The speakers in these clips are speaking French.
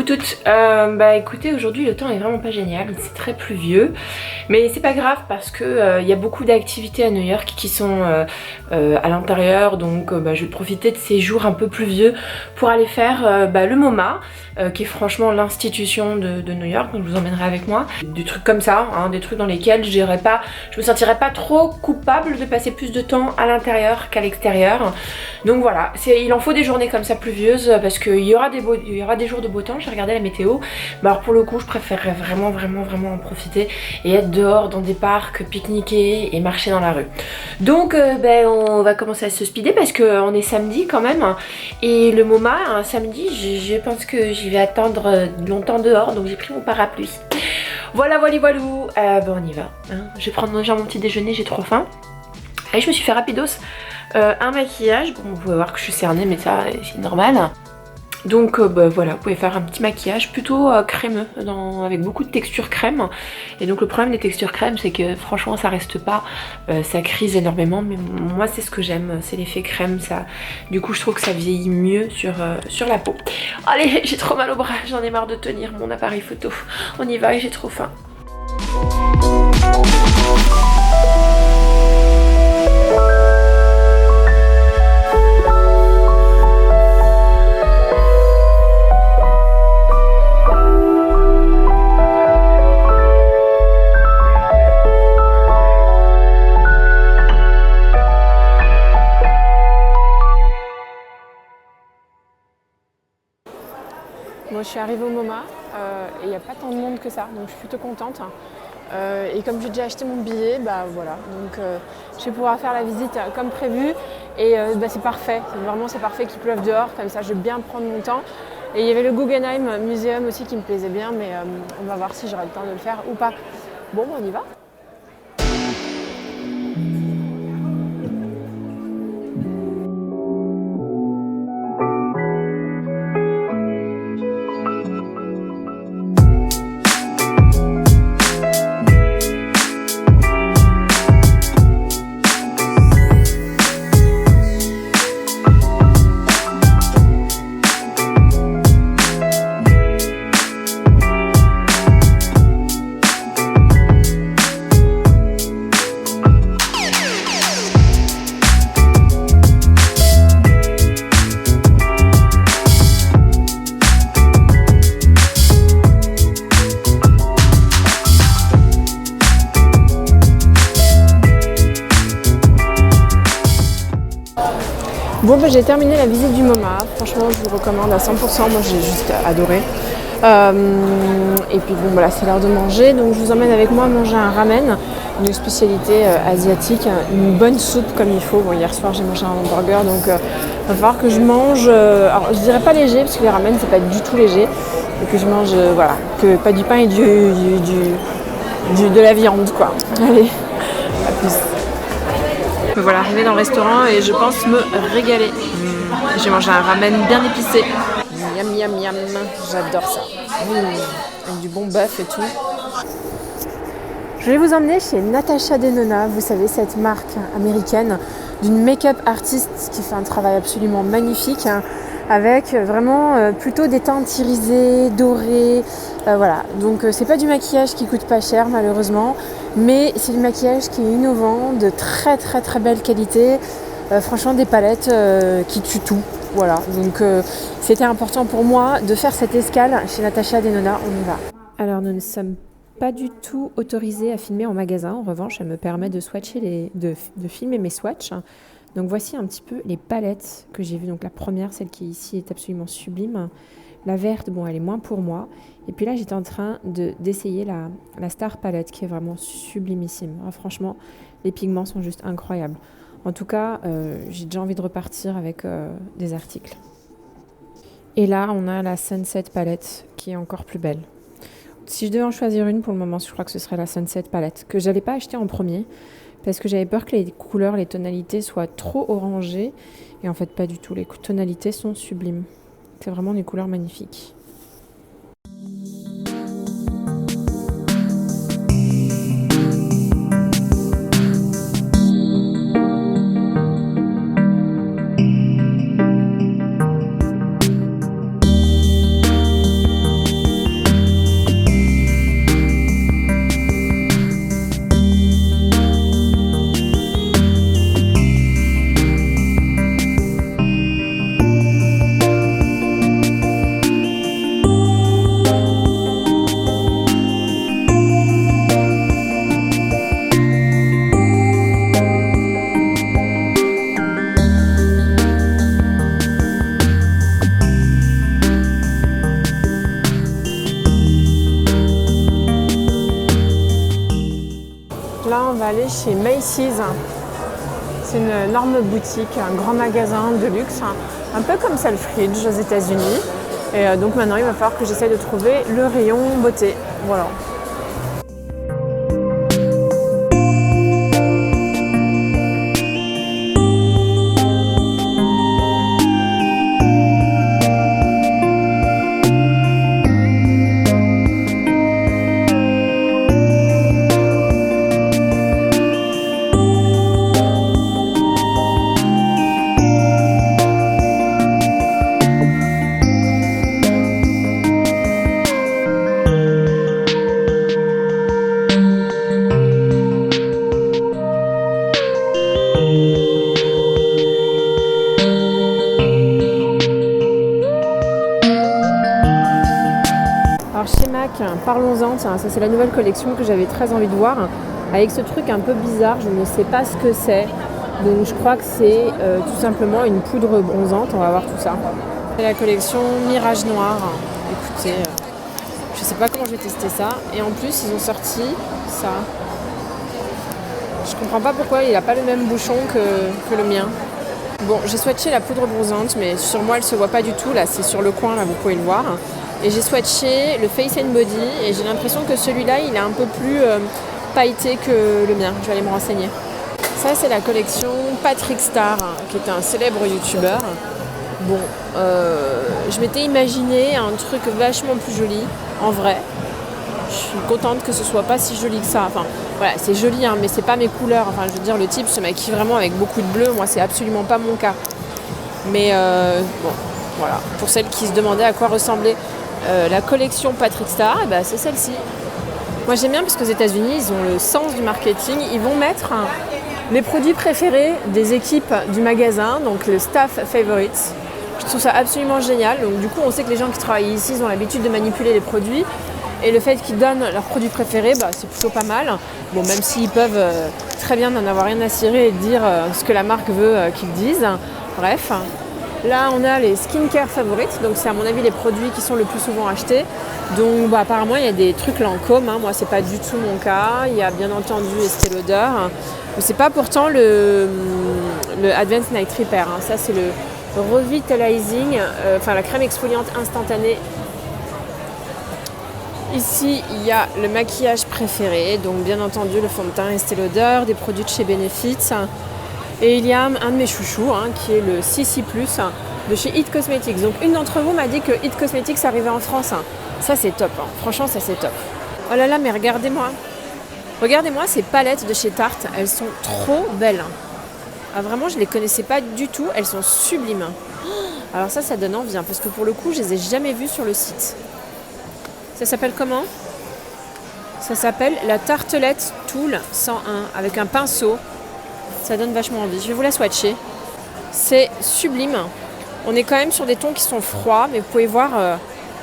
vous toutes. Bah écoutez, aujourd'hui le temps est vraiment pas génial, c'est très pluvieux, mais c'est pas grave parce que y a beaucoup d'activités à New York qui sont à l'intérieur, donc je vais profiter de ces jours un peu pluvieux pour aller faire le MoMA, qui est franchement l'institution de New York, donc je vous emmènerai avec moi. Des trucs comme ça, hein, des trucs dans lesquels je me sentirais pas trop coupable de passer plus de temps à l'intérieur qu'à l'extérieur. Donc voilà, il en faut des journées comme ça pluvieuses parce qu'il y aura des jours de beau temps. J'ai regardé la météo, mais alors pour le coup je préférerais vraiment en profiter et être dehors dans des parcs, pique-niquer et marcher dans la rue. Donc on va commencer à se speeder parce qu'on est samedi quand même, et le MoMA un samedi, je pense que j'y vais attendre longtemps dehors, donc j'ai pris mon parapluie. Voilà, on y va, hein. Je vais prendre déjà mon petit déjeuner, j'ai trop faim. Et je me suis fait rapidos un maquillage. Bon, vous pouvez voir que je suis cernée, mais ça c'est normal. Donc voilà, vous pouvez faire un petit maquillage plutôt crémeux, avec beaucoup de texture crème. Et donc le problème des textures crème, c'est que franchement ça reste pas, ça crise énormément, mais moi c'est ce que j'aime, c'est l'effet crème. Ça, du coup je trouve que ça vieillit mieux sur la peau. Allez, j'ai trop mal au bras, j'en ai marre de tenir mon appareil photo. On y va et j'ai trop faim. Moi je suis arrivée au MoMA et il n'y a pas tant de monde que ça, donc je suis plutôt contente. Et comme j'ai déjà acheté mon billet, voilà, donc je vais pouvoir faire la visite comme prévu et c'est parfait, c'est parfait qu'il pleuve dehors, comme ça je vais bien prendre mon temps. Et il y avait le Guggenheim Museum aussi qui me plaisait bien, mais on va voir si j'aurai le temps de le faire ou pas. Bon, on y va. Bon, j'ai terminé la visite du MoMA, franchement je vous recommande à 100%, moi j'ai juste adoré. Et puis bon voilà, c'est l'heure de manger, donc je vous emmène avec moi manger un ramen, une spécialité asiatique, une bonne soupe comme il faut. Bon, hier soir j'ai mangé un hamburger, donc il va falloir que je mange, alors je dirais pas léger parce que les ramen c'est pas du tout léger, et que je mange que pas du pain et de la viande quoi. Allez, à plus. Me voilà arrivée dans le restaurant et je pense me régaler. J'ai mangé un ramen bien épicé. Miam miam miam, j'adore ça. Avec du bon bœuf et tout. Je vais vous emmener chez Natasha Denona, vous savez, cette marque américaine d'une make-up artiste qui fait un travail absolument magnifique, avec vraiment plutôt des teintes irisées, dorées. Voilà, donc c'est pas du maquillage qui coûte pas cher malheureusement, mais c'est du maquillage qui est innovant, de très très très belle qualité, franchement des palettes qui tuent tout. Voilà, donc c'était important pour moi de faire cette escale chez Natasha Denona, on y va. Alors nous ne sommes pas du tout autorisés à filmer en magasin, en revanche elle me permet de filmer mes swatchs. Donc voici un petit peu les palettes que j'ai vues. Donc la première, celle qui ici est absolument sublime. La verte, bon elle est moins pour moi. Et puis là j'étais en train d'essayer la Star Palette qui est vraiment sublimissime. Alors, franchement, les pigments sont juste incroyables. En tout cas, j'ai déjà envie de repartir avec des articles. Et là on a la Sunset Palette qui est encore plus belle. Si je devais en choisir une pour le moment, je crois que ce serait la Sunset Palette, que j'allais pas acheter en premier. Parce que j'avais peur que les couleurs, les tonalités soient trop orangées. Et en fait, pas du tout. Les tonalités sont sublimes. C'est vraiment des couleurs magnifiques. on va aller chez Macy's. C'est une énorme boutique, un grand magasin de luxe, un peu comme Selfridges aux États-Unis. Et donc maintenant, il va falloir que j'essaie de trouver le rayon beauté. Voilà. Alors chez MAC, parlons-en, ça c'est la nouvelle collection que j'avais très envie de voir, avec ce truc un peu bizarre, je ne sais pas ce que c'est, donc je crois que c'est tout simplement une poudre bronzante, on va voir tout ça. C'est la collection Mirage Noir, écoutez, je sais pas comment je vais tester ça, et en plus ils ont sorti ça. Je comprends pas pourquoi il n'a pas le même bouchon que le mien. Bon, j'ai swatché la poudre bronzante, mais sur moi elle se voit pas du tout, là c'est sur le coin, là vous pouvez le voir. Et j'ai swatché le Face and Body et j'ai l'impression que celui-là il est un peu plus pailleté que le mien. Je vais aller me renseigner. Ça c'est la collection Patrick Star, qui est un célèbre youtubeur. Bon, je m'étais imaginé un truc vachement plus joli, en vrai. Je suis contente que ce soit pas si joli que ça. Enfin, voilà, c'est joli, hein, mais c'est pas mes couleurs. Enfin, je veux dire, le type se maquille vraiment avec beaucoup de bleu. Moi, c'est absolument pas mon cas. Mais bon, voilà. Pour celles qui se demandaient à quoi ressemblait la collection Patrick Star, eh ben, c'est celle-ci. Moi, j'aime bien parce qu'aux États-Unis, ils ont le sens du marketing. Ils vont mettre les produits préférés des équipes du magasin, donc le staff favorites. Je trouve ça absolument génial. Donc, du coup, on sait que les gens qui travaillent ici, ils ont l'habitude de manipuler les produits. Et le fait qu'ils donnent leurs produits préférés, bah, c'est plutôt pas mal. Bon, même s'ils peuvent très bien n'en avoir rien à cirer et dire ce que la marque veut qu'ils disent. Bref. Là, on a les skincare favorites. Donc, c'est à mon avis les produits qui sont le plus souvent achetés. Donc, bah, apparemment, il y a des trucs Lancôme. Hein. Moi, c'est pas du tout mon cas. Il y a bien entendu Estée Lauder. Mais c'est pas pourtant le Advanced Night Repair. Hein. Ça, c'est le Revitalizing, la crème exfoliante instantanée. Ici, il y a le maquillage préféré, donc bien entendu le fond de teint Estée Lauder, des produits de chez Benefit. Et il y a un de mes chouchous, hein, qui est le CC+, de chez It Cosmetics. Donc une d'entre vous m'a dit que It Cosmetics arrivait en France. Ça c'est top, hein. Franchement ça c'est top. Oh là là, mais regardez-moi. Regardez-moi ces palettes de chez Tarte, elles sont trop belles. Ah, vraiment, je ne les connaissais pas du tout, elles sont sublimes. Alors ça donne envie, hein, parce que pour le coup, je ne les ai jamais vues sur le site. Ça s'appelle comment ? Ça s'appelle la Tartelette Tool 101 avec un pinceau. Ça donne vachement envie. Je vais vous la swatcher. C'est sublime. On est quand même sur des tons qui sont froids, mais vous pouvez voir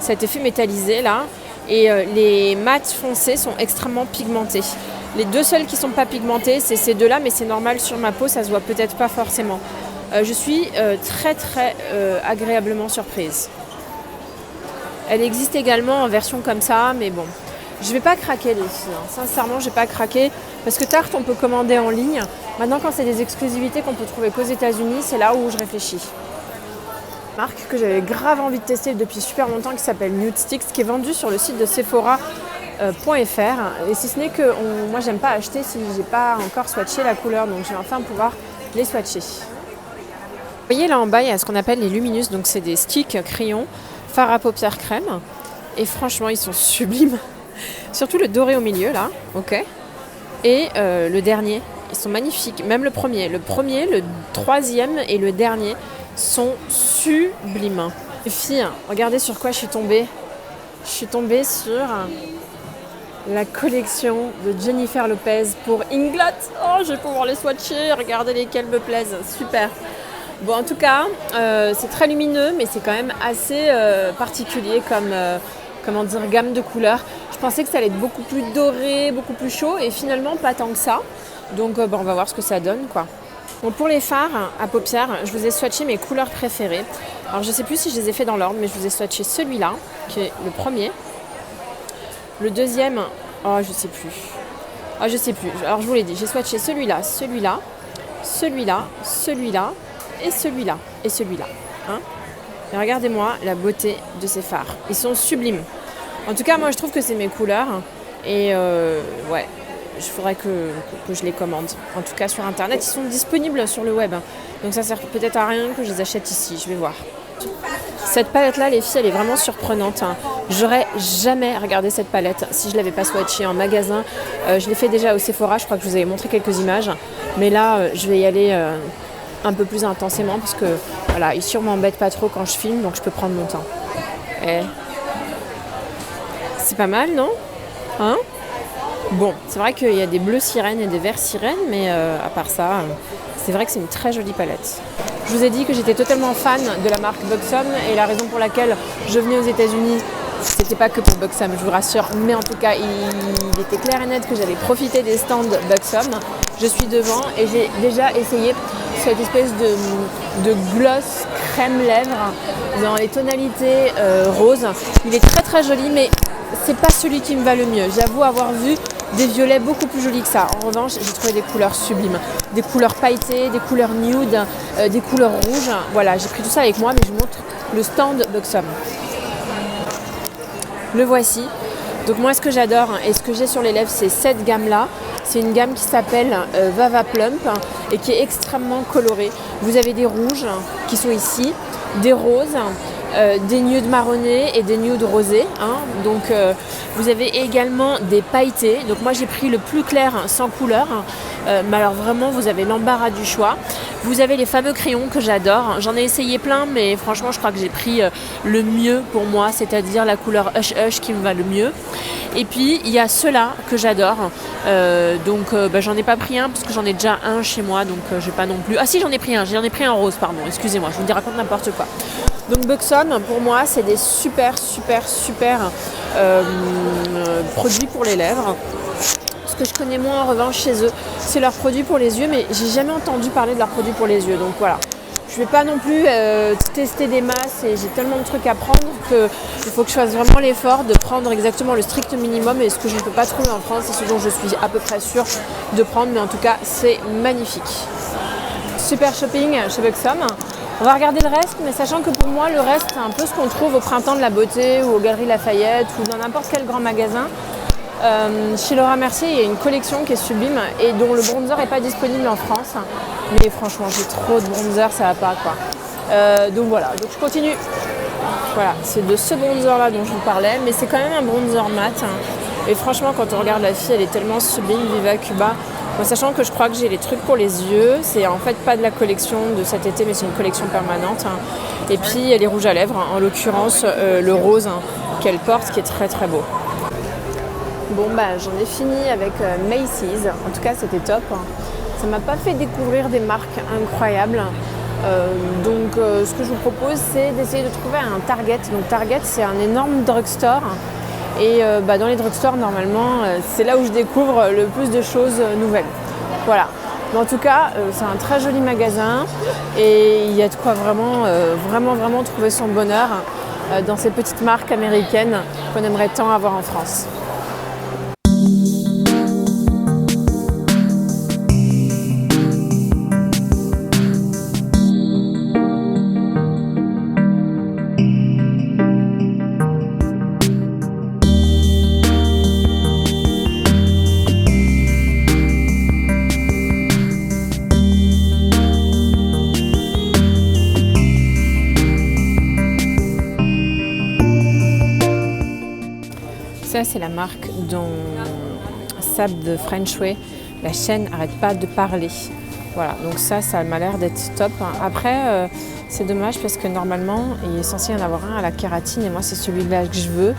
cet effet métallisé là. Et les mats foncés sont extrêmement pigmentés. Les deux seuls qui ne sont pas pigmentés, c'est ces deux-là, mais c'est normal sur ma peau, ça se voit peut-être pas forcément. Je suis très agréablement surprise. Elle existe également en version comme ça, mais bon, je vais pas craquer les filles. Hein. Sincèrement, je vais pas craquer parce que Tarte, on peut commander en ligne. Maintenant, quand c'est des exclusivités qu'on peut trouver qu'aux États-Unis, c'est là où je réfléchis. Une marque que j'avais grave envie de tester depuis super longtemps qui s'appelle Nude Sticks, qui est vendue sur le site de Sephora.fr. Et si ce n'est que moi, j'aime pas acheter si j'ai pas encore swatché la couleur, donc je vais enfin pouvoir les swatcher. Vous voyez là en bas, il y a ce qu'on appelle les Luminous, donc c'est des sticks crayons. Fard à paupières crème et franchement ils sont sublimes, surtout le doré au milieu là, ok, et le dernier, ils sont magnifiques, même le premier, le troisième et le dernier sont sublimes. Les filles, regardez sur quoi je suis tombée sur la collection de Jennifer Lopez pour Inglot. Oh, je vais pouvoir les swatcher, regardez lesquels me plaisent, super. Bon, en tout cas, c'est très lumineux, mais c'est quand même assez particulier comme gamme de couleurs. Je pensais que ça allait être beaucoup plus doré, beaucoup plus chaud, et finalement pas tant que ça. Donc on va voir ce que ça donne, quoi. Bon, pour les fards à paupières, je vous ai swatché mes couleurs préférées. Alors je sais plus si je les ai fait dans l'ordre, mais je vous ai swatché celui-là, qui est le premier. Le deuxième, oh je sais plus. Ah, je sais plus. Alors, je vous l'ai dit, j'ai swatché celui-là, celui-là, celui-là, celui-là et celui-là et celui-là. Hein, et regardez-moi la beauté de ces fards. Ils sont sublimes. En tout cas, moi, je trouve que c'est mes couleurs. Et ouais, il faudrait que je les commande. En tout cas, sur Internet, ils sont disponibles sur le web. Donc, ça sert peut-être à rien que je les achète ici. Je vais voir. Cette palette-là, les filles, elle est vraiment surprenante. J'aurais jamais regardé cette palette si je l'avais pas swatchée en magasin. Je l'ai fait déjà au Sephora, je crois que je vous avais montré quelques images. Mais là, je vais y aller un peu plus intensément parce que voilà, ici on m'embête pas trop quand je filme, donc je peux prendre mon temps. Et c'est pas mal, non? Hein? Bon, c'est vrai qu'il y a des bleus sirènes et des verts sirènes, mais à part ça, c'est vrai que c'est une très jolie palette. Je vous ai dit que j'étais totalement fan de la marque Buxom et la raison pour laquelle je venais aux États-Unis, c'était pas que pour Buxom, je vous rassure, mais en tout cas, il était clair et net que j'allais profiter des stands Buxom. Je suis devant et j'ai déjà essayé cette espèce de gloss crème lèvres dans les tonalités roses. Il est très très joli, mais c'est pas celui qui me va le mieux. J'avoue avoir vu des violets beaucoup plus jolis que ça. En revanche, j'ai trouvé des couleurs sublimes. Des couleurs pailletées, des couleurs nude, des couleurs rouges. Voilà, j'ai pris tout ça avec moi, mais je vous montre le stand Buxom. Le voici. Donc moi, ce que j'adore et ce que j'ai sur les lèvres, c'est cette gamme-là. C'est une gamme qui s'appelle Vava Plump et qui est extrêmement colorée. Vous avez des rouges qui sont ici, des roses, des nudes marronnés et des nudes rosés. Hein. Donc vous avez également des pailletés. Donc moi j'ai pris le plus clair sans couleur. Mais alors vraiment vous avez l'embarras du choix. Vous avez les fameux crayons que j'adore. J'en ai essayé plein, mais franchement je crois que j'ai pris le mieux pour moi, c'est-à-dire la couleur Hush Hush qui me va le mieux. Et puis il y a ceux-là que j'adore. Donc j'en ai pas pris un parce que j'en ai déjà un chez moi, donc j'ai pas non plus. Ah si, j'en ai pris un rose, pardon, excusez-moi, je vous raconte n'importe quoi. Donc Buxom, pour moi, c'est des super produits pour les lèvres. Ce que je connais moins en revanche chez eux, c'est leurs produits pour les yeux, mais j'ai jamais entendu parler de leurs produits pour les yeux. Donc voilà, je vais pas non plus tester des masses et j'ai tellement de trucs à prendre qu'il faut que je fasse vraiment l'effort de prendre exactement le strict minimum et ce que je ne peux pas trouver en France, c'est ce dont je suis à peu près sûre de prendre, mais en tout cas, c'est magnifique. Super shopping chez Buxom. On va regarder le reste, mais sachant que pour moi, le reste, c'est un peu ce qu'on trouve au Printemps de la Beauté ou aux Galeries Lafayette ou dans n'importe quel grand magasin. Chez Laura Mercier, il y a une collection qui est sublime et dont le bronzer n'est pas disponible en France. Mais franchement, j'ai trop de bronzer, ça va pas quoi. Donc voilà, donc je continue. Voilà, c'est de ce bronzer-là dont je vous parlais, mais c'est quand même un bronzer mat. Et franchement, quand on regarde la fille, elle est tellement sublime, Viva Cuba. Moi, sachant que je crois que j'ai les trucs pour les yeux, c'est en fait pas de la collection de cet été, mais c'est une collection permanente. Et puis il y a les rouges à lèvres, en l'occurrence le rose qu'elle porte, qui est très très beau. Bon j'en ai fini avec Macy's, en tout cas c'était top. Ça m'a pas fait découvrir des marques incroyables. Donc ce que je vous propose, c'est d'essayer de trouver un Target. Donc Target, c'est un énorme drugstore. Et dans les drugstores, normalement, c'est là où je découvre le plus de choses nouvelles. Voilà. Mais en tout cas, c'est un très joli magasin et il y a de quoi vraiment trouver son bonheur dans ces petites marques américaines qu'on aimerait tant avoir en France. Ça, c'est la marque dont Sab de French Way, la chaîne n'arrête pas de parler. Voilà, donc ça m'a l'air d'être top. Après, c'est dommage parce que normalement, il est censé y en avoir un à la kératine et moi, c'est celui-là que je veux.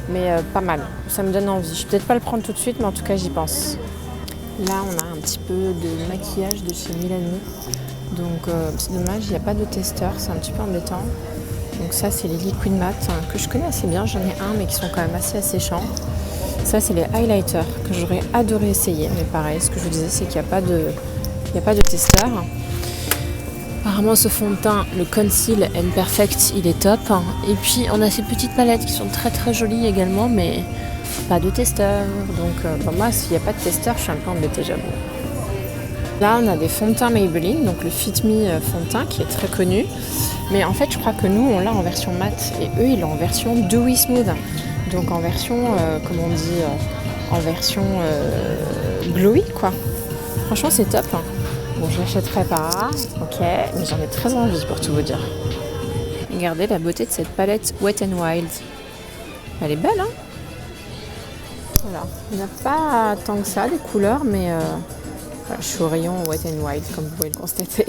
Mais pas mal, ça me donne envie. Je vais peut-être pas le prendre tout de suite, mais en tout cas, j'y pense. Là, on a un petit peu de maquillage de chez Milani. Donc, c'est dommage, il n'y a pas de testeur, c'est un petit peu embêtant. Donc ça, c'est les Liquid Matte que je connais assez bien. J'en ai un, mais qui sont quand même assez asséchants. Ça, c'est les highlighters que j'aurais adoré essayer. Mais pareil, ce que je vous disais, c'est qu'il n'y a pas de testeur. Apparemment, ce fond de teint, le Conceal Imperfect, il est top. Et puis, on a ces petites palettes qui sont très très jolies également. Mais Pas de testeur, donc moi s'il n'y a pas de testeur, je suis un peu embêtée, j'avoue. Là on a des fonds de teint Maybelline, donc le Fit Me fond de teint qui est très connu. Mais en fait je crois que nous on l'a en version mat et eux ils l'ont en version Dewy Smooth. Donc en version, comment on dit, en version glowy quoi. Franchement c'est top. Hein. Bon je l'achèterai pas, ok, mais j'en ai très envie pour tout vous dire. Regardez la beauté de cette palette Wet n Wild. Elle est belle hein. Voilà, il n'y a pas tant que ça des couleurs, mais voilà, je suis au rayon Wet n Wild comme vous pouvez le constater.